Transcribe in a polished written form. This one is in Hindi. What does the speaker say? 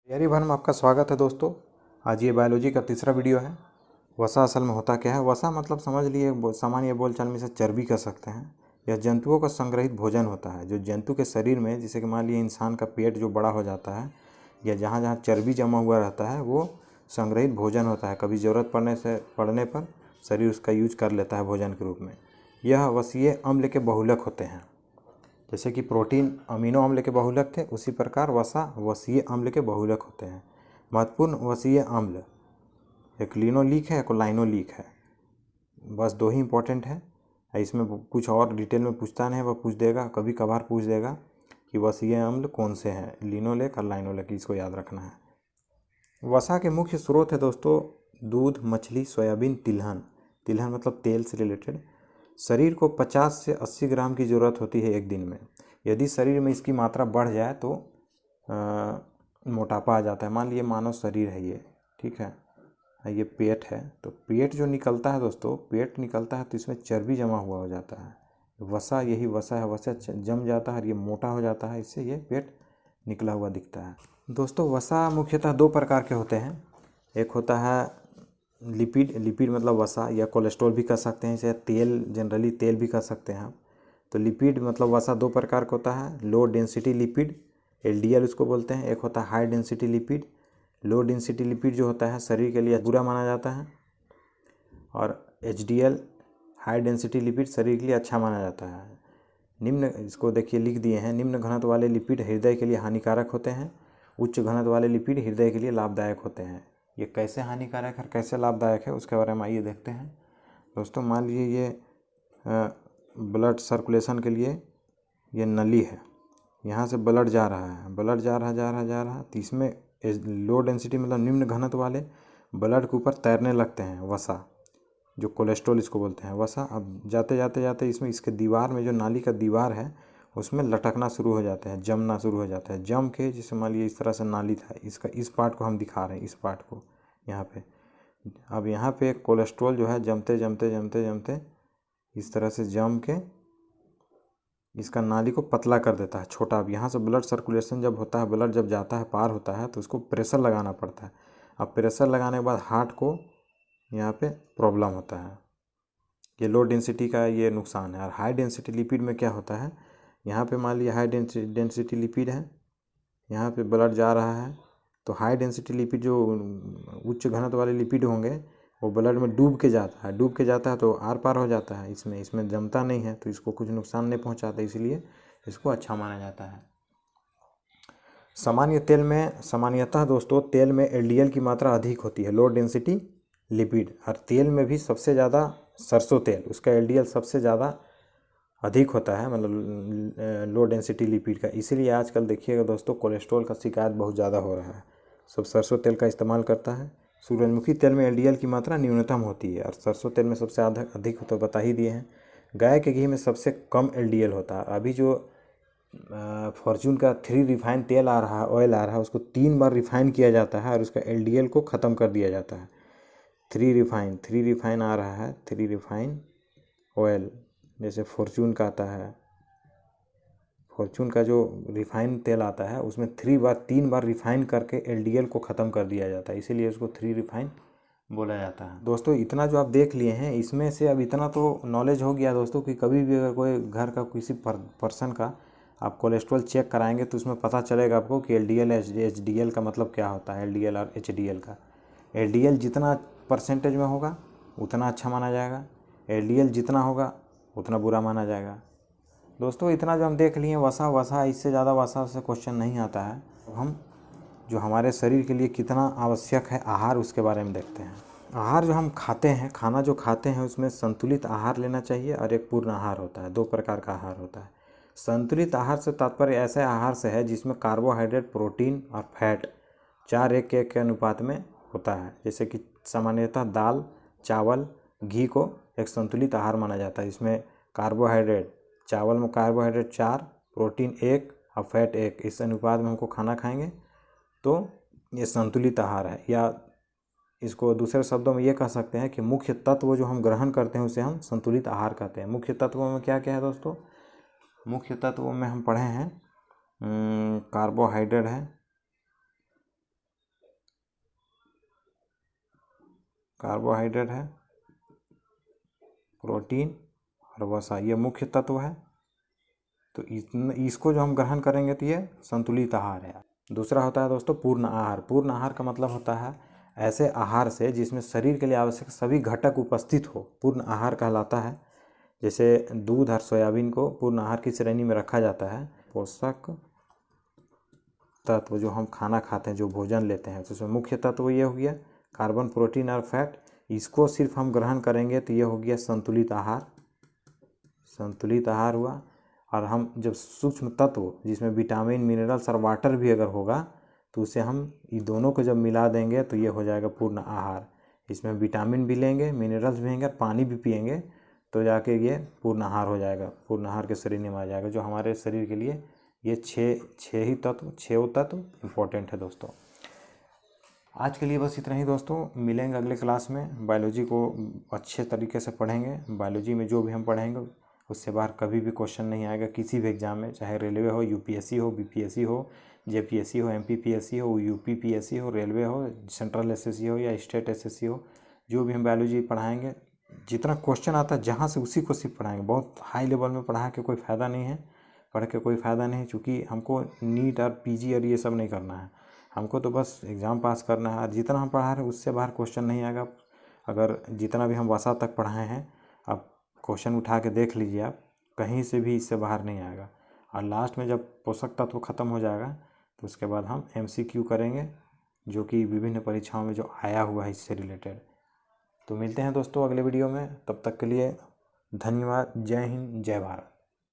तैयारी भर में आपका स्वागत है दोस्तों। आज ये बायोलॉजी का तीसरा वीडियो है। वसा असल में होता क्या है? वसा मतलब समझ लिए सामान्य बोलचाल में इसे चर्बी कह सकते हैं। यह जंतुओं का संग्रहित भोजन होता है जो जंतु के शरीर में, जैसे कि मान लिए इंसान का पेट जो बड़ा हो जाता है या जहाँ जहाँ चर्बी जमा हुआ रहता है वो संग्रहित भोजन होता है। कभी ज़रूरत पड़ने पर शरीर उसका यूज कर लेता है भोजन के रूप में। यह वसीय अम्ल के बहुलक होते हैं। जैसे कि प्रोटीन अमीनो अम्ल के बहुलक थे, उसी प्रकार वसा वसीय अम्ल के बहुलक होते हैं। महत्वपूर्ण वसीय अम्ल एक लिनोलीक है, एक लाइनोलीक है। बस दो ही इंपॉर्टेंट है। इसमें कुछ और डिटेल में पूछता नहीं, वह पूछ देगा, कभी कभार पूछ देगा कि वसीय अम्ल कौन से हैं, लिनोलेक और लाइनोलेक, इसको याद रखना है। वसा के मुख्य स्रोत है दोस्तों दूध, मछली, सोयाबीन, तिलहन। तिलहन मतलब तेल से रिलेटेड। शरीर को 50 से 80 ग्राम की ज़रूरत होती है एक दिन में। यदि शरीर में इसकी मात्रा बढ़ जाए तो मोटापा आ जाता है। मान लिए मानव शरीर है ये, ठीक है, ये पेट है, तो पेट जो निकलता है दोस्तों, पेट निकलता है तो इसमें चर्बी जमा हुआ हो जाता है। वसा, यही वसा है, वसा जम जाता है और ये मोटा हो जाता है, इससे ये पेट निकला हुआ दिखता है। दोस्तों वसा मुख्यतः दो प्रकार के होते हैं। एक होता है लिपिड, लिपिड मतलब वसा या कोलेस्ट्रॉल भी कह सकते हैं, इसे तेल, जनरली तेल भी कह सकते हैं आप। तो लिपिड मतलब वसा दो प्रकार का होता है। लो डेंसिटी लिपिड, एलडीएल उसको बोलते हैं। एक होता है high density lipid. Low density lipid जो होता है शरीर के लिए बुरा माना जाता है, और एचडीएल हाई डेंसिटी लिपिड शरीर के लिए अच्छा माना जाता है। निम्न, इसको देखिए लिख दिए हैं, निम्न घनत्व वाले लिपिड हृदय के लिए हानिकारक होते हैं। उच्च घनत्व वाले लिपिड हृदय के लिए लाभदायक होते हैं। ये कैसे हानिकारक है और कैसे लाभदायक है उसके बारे में आइए देखते हैं दोस्तों। मान लीजिए ये ब्लड सर्कुलेशन के लिए ये नली है, यहाँ से ब्लड जा रहा है, ब्लड जा रहा, तो इसमें लो डेंसिटी मतलब निम्न घनत्व वाले ब्लड के ऊपर तैरने लगते हैं वसा, जो कोलेस्ट्रॉल इसको बोलते हैं वसा। अब जाते जाते इसमें, इसके दीवार में जो नाली का दीवार है उसमें लटकना शुरू हो जाता है, जमना शुरू हो जाता है। जम के, जैसे मान लीजिए इस तरह से नाली था, इसका इस पार्ट को हम दिखा रहे हैं, इस पार्ट को यहाँ पे। अब यहाँ पे कोलेस्ट्रॉल जो है जमते इस तरह से जम के इसका नाली को पतला कर देता है, छोटा। अब यहाँ से ब्लड सर्कुलेशन जब होता है, ब्लड जब जाता है, पार होता है, तो उसको प्रेशर लगाना पड़ता है। अब प्रेशर लगाने के बाद हार्ट को यहाँ पे प्रॉब्लम होता है। ये लो डेंसिटी का ये नुकसान है। और हाई डेंसिटी लिपिड में क्या होता है, यहाँ पे मान लिया हाई डेंसिटी लिपिड है, यहाँ पे ब्लड जा रहा है, तो हाई डेंसिटी लिपिड जो उच्च घनत्व वाले लिपिड होंगे वो ब्लड में डूब के जाता है तो आर पार हो जाता है। इसमें जमता नहीं है, तो इसको कुछ नुकसान नहीं पहुँचाता, इसलिए इसको अच्छा माना जाता है। सामान्य तेल में, सामान्यतः दोस्तों तेल में एलडीएल की मात्रा अधिक होती है, लो डेंसिटी लिपिड। और तेल में भी सबसे ज़्यादा सरसों तेल, उसका एलडीएल सबसे ज़्यादा अधिक होता है, मतलब लो डेंसिटी लिपिड का। इसीलिए आजकल देखिएगा दोस्तों कोलेस्ट्रॉल का शिकायत बहुत ज़्यादा हो रहा है, सब सरसों तेल का इस्तेमाल करता है। सूरजमुखी तेल में एलडीएल की मात्रा न्यूनतम होती है, और सरसों तेल में सबसे अधिक तो बता ही दिए हैं। गाय के घी में सबसे कम एलडीएल होता है। अभी जो फॉर्चून का 3 रिफाइन तेल आ रहा है, ऑयल आ रहा है, उसको 3 बार रिफाइन किया जाता है और उसका एलडीएल को ख़त्म कर दिया जाता है। 3 रिफाइन आ रहा है, 3 रिफाइन ऑयल, जैसे फॉर्चून का आता है, फॉर्चून का जो रिफाइन तेल आता है उसमें 3 बार रिफाइन करके एलडीएल को ख़त्म कर दिया जाता है, इसीलिए उसको 3 रिफाइन बोला जाता है। दोस्तों इतना जो आप देख लिए हैं, इसमें से अब इतना तो नॉलेज हो गया दोस्तों कि कभी भी अगर कोई घर का किसी पर्सन का आप कोलेस्ट्रॉल चेक कराएंगे तो उसमें पता चलेगा आपको कि एलडीएल एचडीएल का मतलब क्या होता है। एलडीएल और एचडीएल का, एलडीएल जितना परसेंटेज में होगा उतना अच्छा माना जाएगा, एलडीएल जितना होगा उतना बुरा माना जाएगा। दोस्तों इतना जो हम देख लिए वसा, इससे ज़्यादा वसा से क्वेश्चन नहीं आता है। हम जो हमारे शरीर के लिए कितना आवश्यक है आहार, उसके बारे में देखते हैं। आहार जो हम खाते हैं, खाना जो खाते हैं उसमें संतुलित आहार लेना चाहिए और एक पूर्ण आहार होता है। 2 प्रकार का आहार होता है। संतुलित आहार से तात्पर्य ऐसे आहार से है जिसमें कार्बोहाइड्रेट, प्रोटीन और फैट 4:1 के अनुपात में होता है। जैसे कि सामान्यतः दाल, चावल, घी को एक संतुलित आहार माना जाता है। इसमें कार्बोहाइड्रेट, चावल में कार्बोहाइड्रेट 4, प्रोटीन 1 और फैट 1, इस अनुपात में हमको खाना खाएंगे तो ये संतुलित आहार है। या इसको दूसरे शब्दों में ये कह सकते हैं कि मुख्य तत्व जो हम ग्रहण करते हैं उसे हम संतुलित आहार कहते हैं। मुख्य तत्वों में क्या क्या है दोस्तों? मुख्य तत्वों में हम पढ़े हैं कार्बोहाइड्रेट है, कार्बोहाइड्रेट है, प्रोटीन और वसा, ये मुख्य तत्व है। तो इसको जो हम ग्रहण करेंगे तो ये संतुलित आहार है। दूसरा होता है दोस्तों पूर्ण आहार। पूर्ण आहार का मतलब होता है ऐसे आहार से जिसमें शरीर के लिए आवश्यक सभी घटक उपस्थित हो, पूर्ण आहार कहलाता है। जैसे दूध और सोयाबीन को पूर्ण आहार की श्रेणी में रखा जाता है। पोषक तत्व जो हम खाना खाते हैं, जो भोजन लेते हैं, तो उसमें मुख्य तत्व ये हो गया कार्बन, प्रोटीन और फैट। इसको सिर्फ हम ग्रहण करेंगे तो ये हो गया संतुलित आहार। संतुलित आहार हुआ। और हम जब सूक्ष्म तत्व जिसमें विटामिन, मिनरल्स और वाटर भी अगर होगा तो उसे हम ये दोनों को जब मिला देंगे तो ये हो जाएगा पूर्ण आहार। इसमें विटामिन भी लेंगे, मिनरल्स भी लेंगे और पानी भी पिएंगे तो जाके ये पूर्ण आहार हो जाएगा, पूर्ण आहार के श्रेणी में आ जाएगा। जो हमारे शरीर के लिए ये छः तत्व इम्पोर्टेंट है दोस्तों। आज के लिए बस इतना ही दोस्तों। मिलेंगे अगले क्लास में। बायोलॉजी को अच्छे तरीके से पढ़ेंगे। बायोलॉजी में जो भी हम पढ़ेंगे उससे बाहर कभी भी क्वेश्चन नहीं आएगा किसी भी एग्जाम में, चाहे रेलवे हो, यूपीएससी हो, बीपीएससी हो, जेपीएससी हो, एमपीपीएससी हो, यूपीपीएससी हो, रेलवे हो, सेंट्रल एसएससी हो या स्टेट एसएससी हो, जो भी हम बायोलॉजी पढ़ाएंगे जितना क्वेश्चन आता है जहाँ से उसी को सिर्फ पढ़ाएंगे। बहुत हाई लेवल में पढ़ा के कोई फ़ायदा नहीं है, पढ़ के कोई फ़ायदा नहीं, चूँकि हमको नीट और पीजी और ये सब नहीं करना है। हमको तो बस एग्ज़ाम पास करना है। और जितना हम पढ़ा रहे हैं उससे बाहर क्वेश्चन नहीं आएगा। अगर जितना भी हम वसा तक पढ़ाए हैं आप क्वेश्चन उठा के देख लीजिए, आप कहीं से भी इससे बाहर नहीं आएगा। और लास्ट में जब पोषक तत्व ख़त्म हो जाएगा तो उसके बाद हम MCQ करेंगे, जो कि विभिन्न परीक्षाओं में जो आया हुआ है इससे रिलेटेड। तो मिलते हैं दोस्तों अगले वीडियो में। तब तक के लिए धन्यवाद। जय हिंद, जय भारत।